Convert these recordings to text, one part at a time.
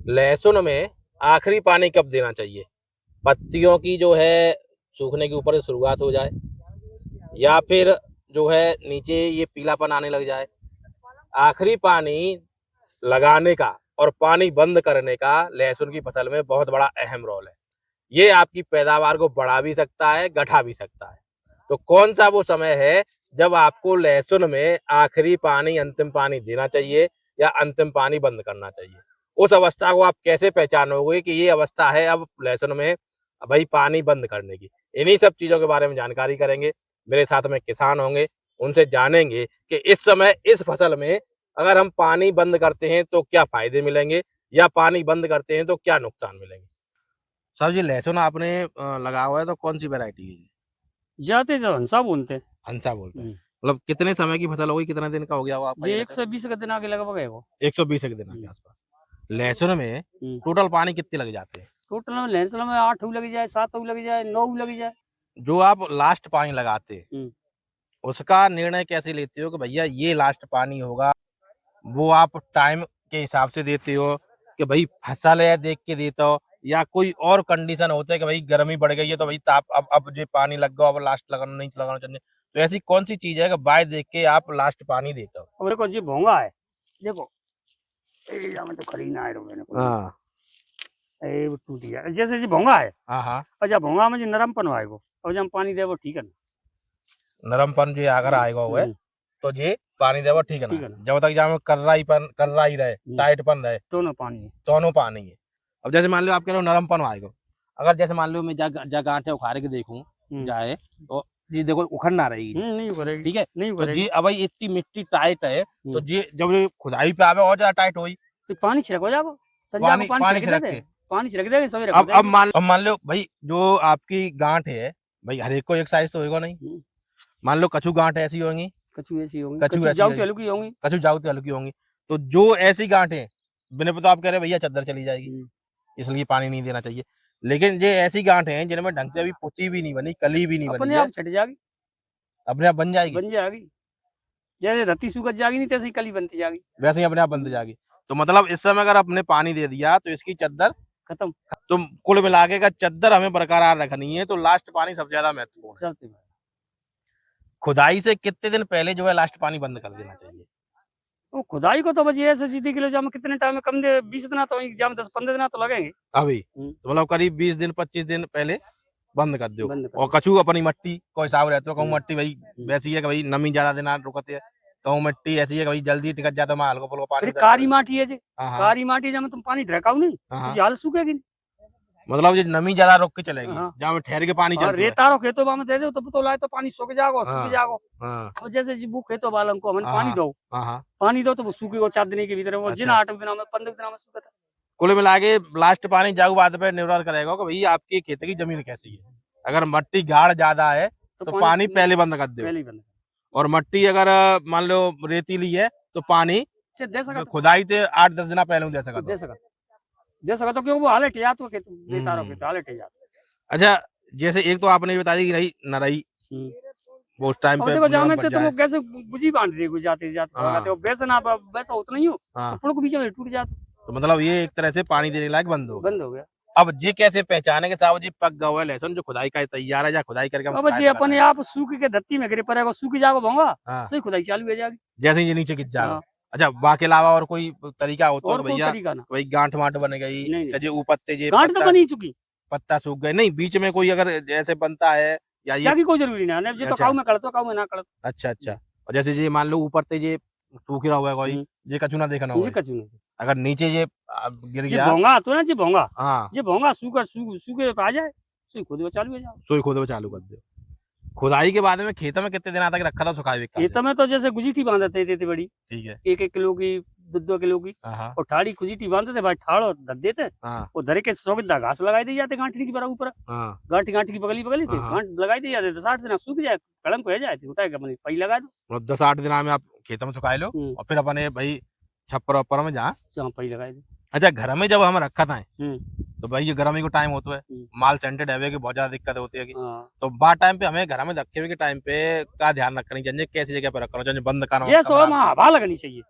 लहसुन में आखिरी पानी कब देना चाहिए? पत्तियों की जो है सूखने के ऊपर से शुरुआत हो जाए, या फिर जो है नीचे ये पीलापन आने लग जाए। आखिरी पानी लगाने का और पानी बंद करने का लहसुन की फसल में बहुत बड़ा अहम रोल है। ये आपकी पैदावार को बढ़ा भी सकता है, घटा भी सकता है। तो कौन सा वो समय है जब आपको लहसुन में आखिरी पानी, अंतिम पानी देना चाहिए या अंतिम पानी बंद करना चाहिए? उस अवस्था को आप कैसे पहचानोगे कि ये अवस्था है अब लहसुन में भाई पानी बंद करने की? इन्हीं सब चीज़ों के बारे में जानकारी करेंगे। मेरे साथ में किसान होंगे, उनसे जानेंगे कि इस समय इस फसल में अगर हम पानी बंद करते हैं तो क्या फ़ायदे मिलेंगे या पानी बंद करते हैं तो क्या नुकसान मिलेंगे? साहब जी, लहसुन आपने लगा हुआ है तो कौन सी वैरायटी है? जाते जो हंसा बोलते हैं। हंसा बोलते हैं। मतलब कितने समय की फसल हो गई, कितने दिन का हो गया वो आपका जी ये लहसुन? 120 का दिन आगे लगभग है वो। 120 एक दिन के आसपास। लहसुन में टोटल पानी कितने लग जाते हैं? टोटल में लहसुन में 8 लग जाए, 7 लग जाए, 9 लग जाए। जो आप लास्ट पानी लगाते हैं, उसका निर्णय कैसे लेते हो कि भैया ये लास्ट पानी होगा? वो आप टाइम के हिसाब से देते हो कि भाई फसल है देख के देते हो, या कोई और कंडीशन होता है कि भाई गर्मी बढ़ गई है तो भाई ताप अब जो पानी लग गया, अब लास्ट लगाना नहीं लगाना चाहिए? तो ऐसी कौन सी चीज है कि बाय देख के आप लास्ट पानी देते हो? अब देखो जी भोंगा है, देखो ए या में तो खरी ना है रो मैंने हाँ ए वो टूट गया जैसे जी भोंगा है। हाँ हाँ। और जब भोंगा में जो नरमपन आएगो और जब हम पानी दे वो ठीक है ना। नरमपन जो अगर आएगा हुआ तो जे पानी देवा ठीक है ठीक ना, है ना। जब तक जामे कर्रा ही रहे, टाइटपन रहे, दोनों पानी है। दोनों पानी है। अब जैसे मान लो आप कह रहे हो नरमपन आएगा, अगर जैसे मान लो मैं गांठे उखाड़ के देखूं जाए तो जी देखो उखड़ ना रहेगी, नहीं उखड़ेगी, ठीक है? नहीं तो उखड़ेगी। जी अब भाई इतनी मिट्टी टाइट है तो जी जब ये खुदाई पे आवे और ज्यादा टाइट होई, तो पानी छिड़क हो जाएगा, संजा को पानी पानी पानी छिड़क छिड़क दे के। दे, पानी छिड़क देगा सवेरे अब मान लो भाई जो आपकी गांठ है, भाई हर एक को एक साइज तो होगा नहीं। मान लो कछु गांठ ऐसी होंगी, कछु ऐसी होंगी, कछु कछु ऐसी जाऊ होंगी, हल्की होंगी। कछु जाऊ तो हल्की होंगी। तो जो ऐसी गांठें बिना पता आप कह रहे हैं भैया चद्दर चली जाएगी, इसलिए पानी नहीं देना चाहिए। लेकिन ये ऐसी गांठें हैं जिनमें ढंग से अभी पुती भी नहीं बनी, कली भी नहीं बनी अपने है, आप छट जाएगी, अपने आप बन जाएगी। बन जाएगी। जैसे धरती सूखत जाएगी नहीं तैसे ही कली बनती जाएगी, वैसे ही अपने आप बन जाएगी। तो मतलब इस समय अगर आपने पानी दे दिया तो इसकी चद्दर खत्म। तो कुल मिला के का चद्दर हमें बरकरार रखनी है तो लास्ट पानी सबसे ज्यादा महत्वपूर्ण है। खुदाई से कितने दिन पहले जो है लास्ट पानी बंद कर देना चाहिए? वो खुदाई को तो बस ये जीती किलो जाम कितने टाइम में कम दे 20 दिन तो जाम 10-15 दिन तो लगेंगे अभी तो मतलब करीब 20 दिन 25 दिन पहले बंद कर दो। बंद कर और कछु अपनी मट्टी को हिसाब रहता है, कहूँ मट्टी भाई वैसी है कि भाई नमी ज्यादा दिन रुकती है, कहूँ मट्टी ऐसी है कि भाई जल्दी टिकट जाता है, हल्का फुल्का पानी। कारी माटी है जी, हाँ कारी माटी जब तुम पानी ढकाओ नहीं तो हाल सूखेगी नहीं। मतलब ये नमी ज्यादा रुक के चलेगी, जहाँ ठहर के पानी चलता है। रेतारो खेतों में दे दो तो लाए तो पानी सूख जाएगा, सूख जाएगा। हाँ अब जैसे जी वो खेतों वालों को हम पानी दो, हाँ पानी दो तो वो सूखेगा 4 दिन के भीतर, वो जिन 8 दिनों में 15 दिनों में सूखता। कुल मिला के लास्ट पानी जाऊ बात पे निर्भर करेगा कि भाई आपकी खेत की जमीन कैसी है। अगर मट्टी गाढ़ ज्यादा है तो पानी पहले बंद कर दो, और मट्टी अगर मान लो रेतीली है तो पानी खुदाई से 8-10 दिन पहले दे सकता तो क्यों वो हालत या तो खेत रेतारो खेत हालत या। अच्छा, जैसे एक तो आपने बताई कि रही नरई, वो उस टाइम पे देखो जामे तो तुम कैसे बुझी बांध दी जाते जाते हो वैसे ना वैसा उतना ही हो तो पुल को बीच में टूट जाता, तो मतलब ये एक तरह से पानी देने लायक बंद हो गया। अब जी कैसे पहचाने के साहब जी पक गया हुआ है लहसुन जो खुदाई का तैयार है या खुदाई करके हम अब जी अपने आप सूख के धरती में गिरे पड़ेगा, सूख जाएगा भोंगा सही खुदाई चालू हो जाएगी जैसे ही नीचे गिर जाएगा। अच्छा, बाकी अलावा और कोई तरीका होता है भैया भाई गांठ माठ बन गई, ऊपर से गांठ तो बनी चुकी, पत्ता सूख गए, नहीं बीच में कोई अगर जैसे बनता है या ये कोई जरूरी नहीं है, तो काऊ में करतो काऊ में ना करतो। अच्छा अच्छा, और जैसे जी मान लो ऊपर से ये सूख रहा हुआ है कोई ये कछु ना देखना होगा, अगर नीचे ये गिर गया भोंगा तो ना जी भोंगा, हाँ जी भोंगा सूखे आ जाए सोई खुद चालू हो जाओ, सोई खुद चालू कर दो। खुदाई के बाद में खेत में कितने दिन तक रखा था सुखाए? खेत में तो जैसे गुजीठी बांधते थे बड़ी, ठीक है, 1-1 किलो की 2-2 किलो की, और ठाड़ी गुजीठी बांधते थे भाई, ठाड़ो धर देते और धरे के 100 घास लगाई दी जाते गांठी की ऊपर, गांठी की बगली थी गांठ लगाई दी जाते 10-8 दिन सूख जाए कलम को जाए उठाए अपनी पई लगा दो, 10-8 दिन में आप खेत में सुखाए लो और फिर अपने भाई छप्पर वप्पर में जहाँ पई लगाई दी। अच्छा, घर में जब हम रखा था तो भाई ये गर्मी को टाइम होता है, माल सेंटेड है कि बहुत ज्यादा दिक्कत होती है तो बार टाइम पे हमें घर में रखे हुए के टाइम पे का ध्यान रखनी चाहिए, कैसी जगह पे रखना चाहिए, बंद करना हवा लगनी चाहिए,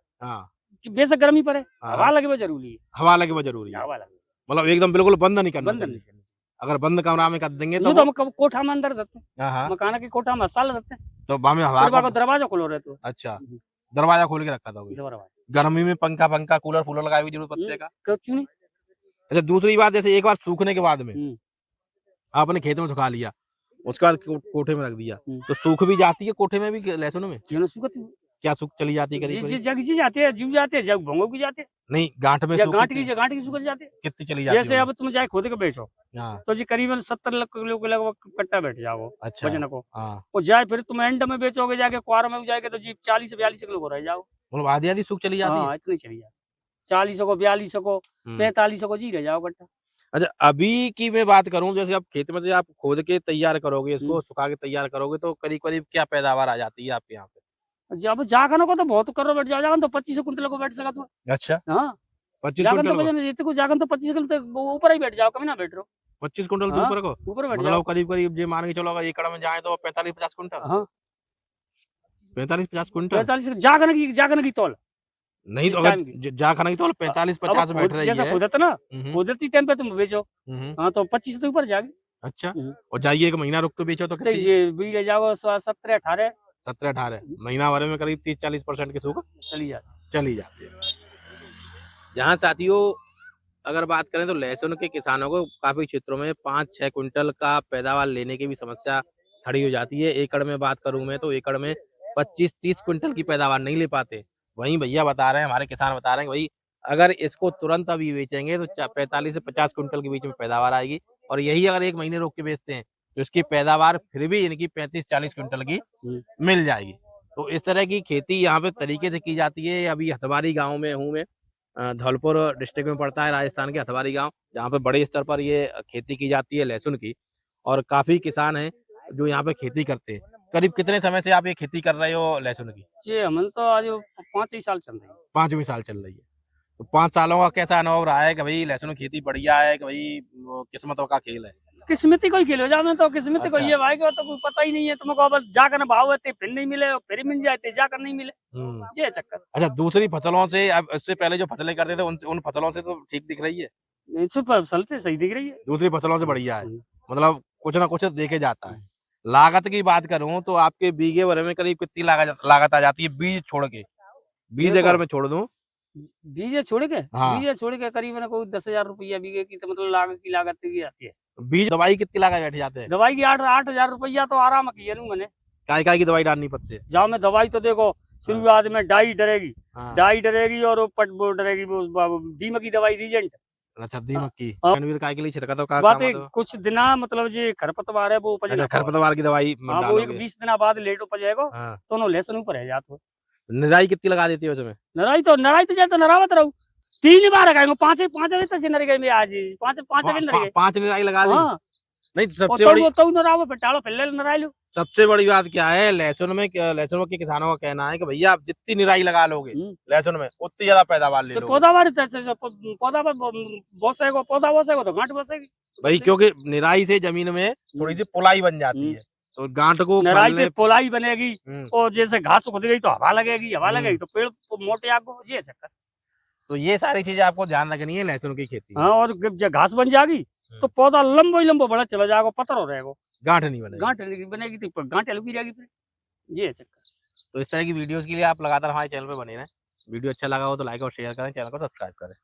बेशक गर्मी पड़े, हाँ। हवा लगे वो जरूरी है। हवा लगे वो जरूरी है, हवा लगे, मतलब एकदम बिल्कुल बंद नहीं करना बंद चाहिए। नहीं करनी। अगर बंद कमरा में कर देंगे ये तो तो हम कोठा में अंदर रहते हैं, हाँ मकान के कोठा में साल रहते हैं, तो हमें हवा फिर दरवाजा खोलो रहते हो। अच्छा, दरवाजा खोल के रखा था गर्मी में पंखा कूलर फूलर लगाए हुई जरूरत पड़ती है कुछ नहीं। अच्छा, दूसरी बात, जैसे एक बार सूखने के बाद में आपने खेत में सुखा लिया, उसके बाद कोठे में रख दिया, तो सूख भी जाती है कोठे में भी लहसुन में? क्या सूख चली जाती है करीब? जग जी जाते हैं, जीव जाते हैं, जग भंगो की जाते हैं। नहीं, गांठ में गांठ की सूख जाते हैं। कितनी चली जाती है? जैसे अब तुम जाए खोद के बैठो तो जी करीबन 70 किलो के लगभग कट्टा बैठ जाओ। अच्छा, वजन को और जाए फिर तुम एंड में बेचोगे जाके क्वार में जाएगा तो जी 40-42 किलो को रह जाओ, मतलब आधी सूख चली जाती है। इतनी चली जाती, 40 को 42 को 45 को जी रह जाओ कट्टा। अच्छा, अभी की मैं बात करूं, जैसे आप खेत में से आप खोद के तैयार करोगे, इसको सुखा के तैयार करोगे, तो करीब करीब क्या पैदावार आ जाती है आपके यहाँ पे? जब जागन को तो बहुत करो बैठ जाओ, तो 25 क्विंटल को बैठ सका तो। अच्छा, हाँ, 25 जागन क्विंटल तो वजन जितने को जागन तो 25 क्विंटल ऊपर ही बैठ जाओ, कभी ना बैठ रहो। 25 क्विंटल तो ऊपर को ऊपर बैठ जाओ, मतलब करीब करीब ये मान के चलो अगर एकड़ में जाए तो 45-50 क्विंटल। 45-50 क्विंटल 45 जागन की तौल नहीं, तो अगर जागन की तौल 45-50 बैठ रही है, जैसा खोदत ना, खोदती टाइम पे तुम बेचो, हाँ तो 25 तो ऊपर जाएगी। अच्छा, और जाइए एक महीना रुक के बेचो तो ये बीज जाओ 17-18 महीना भर में करीब 30-40% की सूख चली जाती है। जहाँ साथियों अगर बात करें तो लहसुन के किसानों को काफी क्षेत्रों में 5-6 क्विंटल का पैदावार लेने की भी समस्या खड़ी हो जाती है। एकड़ में बात करूं मैं तो एकड़ में 25-30 क्विंटल की पैदावार नहीं ले पाते। वहीं भैया बता रहे हैं, हमारे किसान बता रहे हैं कि भाई अगर इसको तुरंत अभी बेचेंगे तो 45 से 50 क्विंटल के बीच में पैदावार आएगी, और यही अगर एक महीने रोक के बेचते हैं तो इसकी पैदावार फिर भी इनकी 35-40 क्विंटल की मिल जाएगी। तो इस तरह की खेती यहाँ पे तरीके से की जाती है। अभी हथवारी गाँव में हूँ मैं, धौलपुर डिस्ट्रिक्ट में पड़ता है राजस्थान के हथवारी गांव, जहाँ पे बड़े स्तर पर ये खेती की जाती है लहसुन की, और काफी किसान हैं जो यहाँ पे खेती करते हैं। करीब कितने समय से आप ये खेती कर रहे हो लहसुन की? जी हम तो आज 5 ही साल चल रही है। 5वीं साल चल रही है। तो 5 सालों का कैसा अनुभव रहा है कि भाई लहसुन की खेती बढ़िया है कि भाई किस्मतों का खेल है? किस्मती कोई खेल हो जा में तो किस्मती कोई ये भाई को तो कोई पता ही नहीं है तुमको, अब जाकर भाव होते फिर नहीं मिले, फिर मिल जाते जाकर नहीं मिले, ये चक्कर। अच्छा, दूसरी फसलों से अब इससे पहले जो फसलें करते थे उन फसलों से तो ठीक दिख रही है? फसल से सही दिख रही है, दूसरी फसलों से बढ़िया है, मतलब कुछ ना कुछ देखे जाता है। लागत की बात करूं तो आपके बीघे भर में करीब कितनी लागत आ जाती है बीज छोड़ के? बीज अगर मैं छोड़ दूं, बीज छोड़ के करीबन कोई 10,000 रुपया बीघे की, तो मतलब लागत की आती है। बीज दवाई कितनी लगा बैठ जाते हैं? दवाई की 8,000 रुपया तो आराम किया मैंने। काय की दवाई डालनी पड़ती है? जाओ में दवाई तो देखो शुरुआत में डाई डरेगी और वो डरेगी वो दीमक की दवाई रीजेंट। अच्छा, दीमक की काय के लिए छिड़का तो बात कुछ दिना मतलब जी खरपतवार है वो उपज, खरपतवार की दवाई वो 20 दिन बाद लेट उपज जाएगा तो लहसुन ऊपर है जात। निराई कितनी लगा देती है उसमें? निराई तो जाए नरावत रहू 3 बार लगाएंगे, 5 तो नर गए आज 5 निराई लगा दी। नहीं, सबसे बड़ी सबसे बड़ी बात क्या है लहसुन के किसानों का कहना है कि भैया आप जितनी निराई लगा लोगे लहसुन में उतनी ज्यादा पैदावार ले लोगे। पौधा तो गांठ बसेगी भाई, क्योंकि निराई से जमीन में थोड़ी सी पोलाई बन जाती है, तो गांठ को निराई से पोलाई बनेगी, और जैसे घास उग गई तो हवा लगेगी तो पेड़ मोटे आपको ये चक्कर। तो ये सारी चीजें आपको ध्यान रखनी है लहसुन की खेती में। हाँ, और जब घास बन जाएगी तो पौधा लंबो बड़ा चला जाएगा, पत्थर हो रहेगा, गांठ नहीं बनेगी। गांठ बनेगी तो गांठ लगी जाएगी फिर, ये चक्कर। तो इस तरह की वीडियोस के लिए आप लगातार हमारे चैनल पे बने रहें। वीडियो अच्छा लगा हो तो लाइक और शेयर करें, चैनल को सब्सक्राइब करें।